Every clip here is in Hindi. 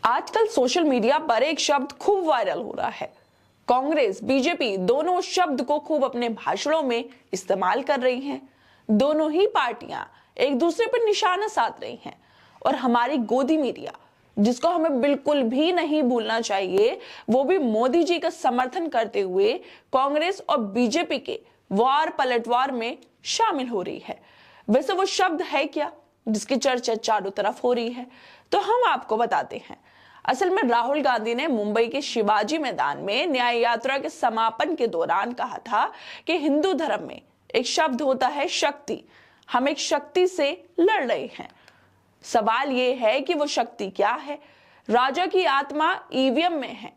आजकल सोशल मीडिया पर एक शब्द खूब वायरल हो रहा है। कांग्रेस बीजेपी दोनों शब्द को खूब अपने भाषणों में इस्तेमाल कर रही हैं। दोनों ही पार्टियां एक दूसरे पर निशाना साध रही हैं और हमारी गोदी मीडिया, जिसको हमें बिल्कुल भी नहीं भूलना चाहिए, वो भी मोदी जी का समर्थन करते हुए कांग्रेस और बीजेपी के वार पलटवार में शामिल हो रही है। वैसे वो शब्द है क्या जिसकी चर्चा चारों तरफ हो रही है? तो हम आपको बताते हैं। असल में राहुल गांधी ने मुंबई के शिवाजी मैदान में न्याय यात्रा के समापन के दौरान कहा था कि हिंदू धर्म में एक शब्द होता है शक्ति। हम एक शक्ति से लड़ रहे हैं। सवाल यह है कि वो शक्ति क्या है? राजा की आत्मा ईवीएम में है।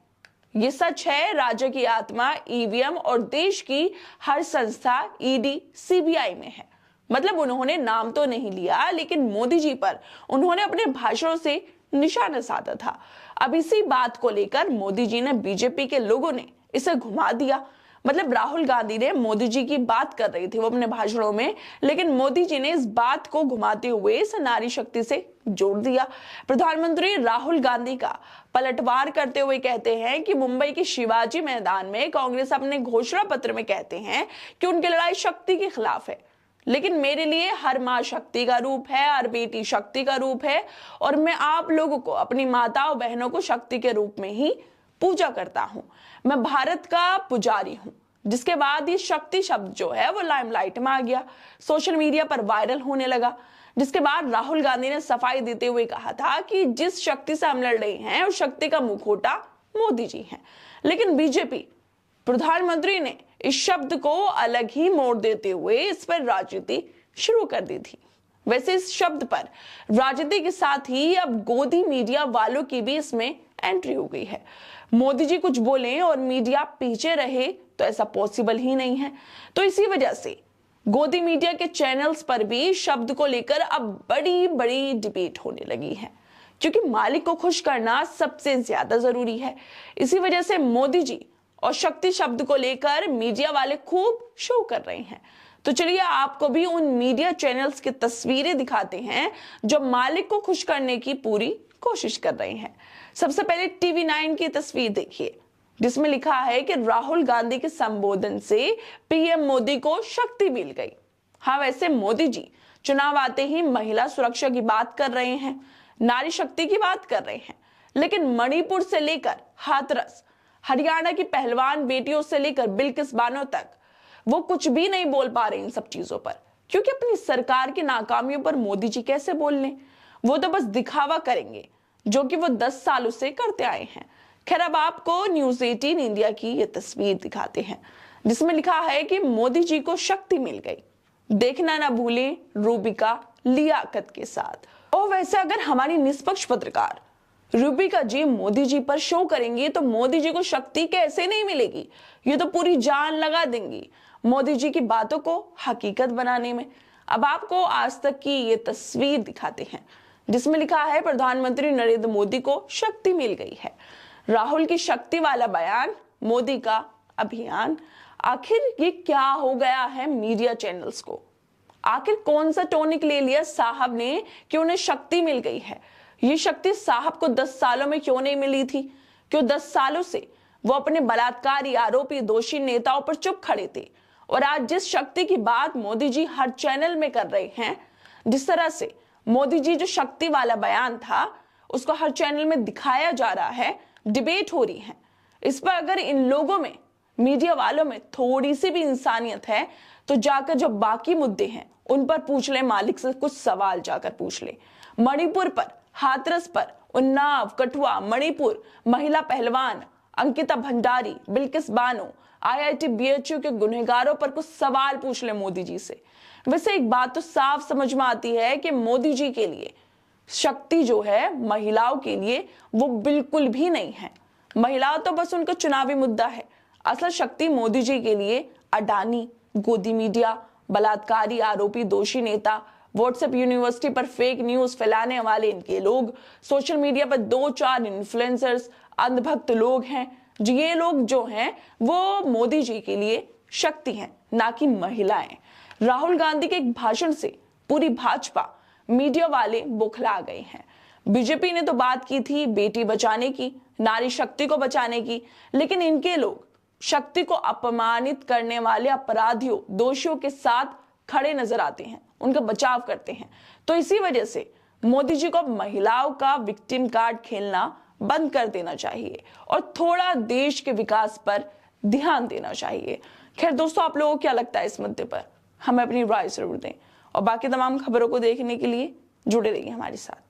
ये सच है, राजा की आत्मा ईवीएम और देश की हर संस्था ईडी सीबीआई में है। मतलब उन्होंने नाम तो नहीं लिया, लेकिन मोदी जी पर उन्होंने अपने भाषणों से निशाना साधा था। अब इसी बात को लेकर मोदी जी ने, बीजेपी के लोगों ने इसे घुमा दिया। मतलब राहुल गांधी ने मोदी जी की बात कर रही थी वो अपने भाषणों में, लेकिन मोदी जी ने इस बात को घुमाते हुए इसे नारी शक्ति से जोड़ दिया। प्रधानमंत्री राहुल गांधी का पलटवार करते हुए कहते हैं कि मुंबई के शिवाजी मैदान में कांग्रेस अपने घोषणा पत्र में कहते हैं कि उनकी लड़ाई शक्ति के खिलाफ है, लेकिन मेरे लिए हर माँ शक्ति का रूप है, हर बेटी शक्ति का रूप है और मैं आप लोगों को, अपनी माताओं बहनों को शक्ति के रूप में ही पूजा करता हूं। मैं भारत का पुजारी हूं। जिसके बाद ये शक्ति शब्द जो है वो लाइमलाइट में आ गया, सोशल मीडिया पर वायरल होने लगा। जिसके बाद राहुल गांधी ने सफाई देते हुए कहा था कि जिस शक्ति से हम लड़ रहे हैं उस शक्ति का मुखौटा मोदी जी हैं। लेकिन बीजेपी प्रधानमंत्री ने इस शब्द को अलग ही मोड़ देते हुए इस पर राजनीति शुरू कर दी थी। वैसे इस शब्द पर राजनीति के साथ ही अब गोदी मीडिया वालों की भी इसमें एंट्री हो गई है। मोदी जी कुछ बोले और मीडिया पीछे रहे तो ऐसा पॉसिबल ही नहीं है। तो इसी वजह से गोदी मीडिया के चैनल्स पर भी शब्द को लेकर अब बड़ी बड़ी डिबेट होने लगी है, क्योंकि मालिक को खुश करना सबसे ज्यादा जरूरी है। इसी वजह से मोदी जी और शक्ति शब्द को लेकर मीडिया वाले खूब शो कर रहे हैं। तो चलिए आपको भी उन मीडिया चैनल्स की तस्वीरें दिखाते हैं जो मालिक को खुश करने की पूरी कोशिश कर रहे हैं। सबसे पहले टीवी 9 की तस्वीर देखिए, जिसमें लिखा है कि राहुल गांधी के संबोधन से पीएम मोदी को शक्ति मिल गई। हाँ, वैसे मोदी जी चुनाव आते ही महिला सुरक्षा की बात कर रहे हैं, नारी शक्ति की बात कर रहे हैं, लेकिन मणिपुर से लेकर हाथरस, हरियाणा की पहलवान बेटियों से लेकर बिल्किस बानो तक वो कुछ भी नहीं बोल पा रहे इन सब चीजों पर, क्योंकि अपनी सरकार की नाकामियों पर मोदी जी कैसे बोल लें? वो तो बस दिखावा करेंगे, जो कि वो 10 सालों से करते आए हैं। खैर, अब आपको न्यूज 18 इंडिया की ये तस्वीर दिखाते हैं, जिसमें लिखा है कि मोदी जी को शक्ति मिल गई, देखना ना भूलें रूबिका लियाकत के साथ। और वैसे अगर हमारी निष्पक्ष पत्रकार रूबिका जी मोदी जी पर शो करेंगी तो मोदी जी को शक्ति कैसे नहीं मिलेगी? ये तो पूरी जान लगा देंगी मोदी जी की बातों को हकीकत बनाने में। अब आपको आज तक की ये तस्वीर दिखाते हैं, जिसमें लिखा है प्रधानमंत्री नरेंद्र मोदी को शक्ति मिल गई है। राहुल की शक्ति वाला बयान, मोदी का अभियान। आखिर ये क्या हो गया है मीडिया चैनल्स को? आखिर कौन सा टॉनिक ले लिया साहब ने कि उन्हें शक्ति मिल गई है? ये शक्ति साहब को 10 सालों में क्यों नहीं मिली थी? क्यों 10 सालों से वो अपने बलात्कारी आरोपी दोषी नेताओं पर चुप खड़े थे? और आज जिस शक्ति की बात मोदी जी हर चैनल में कर रहे हैं, जिस तरह से मोदी जी जो शक्ति वाला बयान था उसको हर चैनल में दिखाया जा रहा है, डिबेट हो रही है, इस पर अगर इन लोगों में, मीडिया वालों में थोड़ी सी भी इंसानियत है तो जाकर जो बाकी मुद्दे हैं उन पर पूछ ले, मालिक से कुछ सवाल जाकर पूछ ले। मणिपुर पर, हाथरस पर, उन्नाव, कठुआ, मणिपुर, महिला पहलवान अंकिता भंडारी, बिल्किस बानो, आईआईटी बीएचयू के गुनहगारों पर कुछ सवाल पूछ ले मोदी जी से। वैसे एक बात तो साफ समझ में आती है कि मोदी जी के लिए शक्ति जो है महिलाओं के लिए वो बिल्कुल भी नहीं है। महिलाओं तो बस उनका चुनावी मुद्दा है। असल शक्ति मोदी जी के लिए अडानी, गोदी मीडिया, बलात्कारी आरोपी दोषी नेता, व्हाट्सएप यूनिवर्सिटी पर फेक न्यूज फैलाने वाले इनके लोग, सोशल मीडिया पर 2-4 इन्फ्लुएंसर्स, अंधभक्त लोग हैं। ये लोग जो हैं वो मोदी जी के लिए शक्ति हैं, ना कि महिलाएं। राहुल गांधी के एक भाषण से पूरी भाजपा मीडिया वाले बौखला गए हैं। बीजेपी ने तो बात की थी बेटी बचाने की, नारी शक्ति को बचाने की, लेकिन इनके लोग शक्ति को अपमानित करने वाले अपराधियों, दोषियों के साथ खड़े नजर आते हैं, उनका बचाव करते हैं। तो इसी वजह से मोदी जी को महिलाओं का विक्टिम कार्ड खेलना बंद कर देना चाहिए और थोड़ा देश के विकास पर ध्यान देना चाहिए। खैर दोस्तों, आप लोगों को क्या लगता है इस मुद्दे पर? हमें अपनी राय जरूर दें और बाकी तमाम खबरों को देखने के लिए जुड़े रहिए हमारे साथ।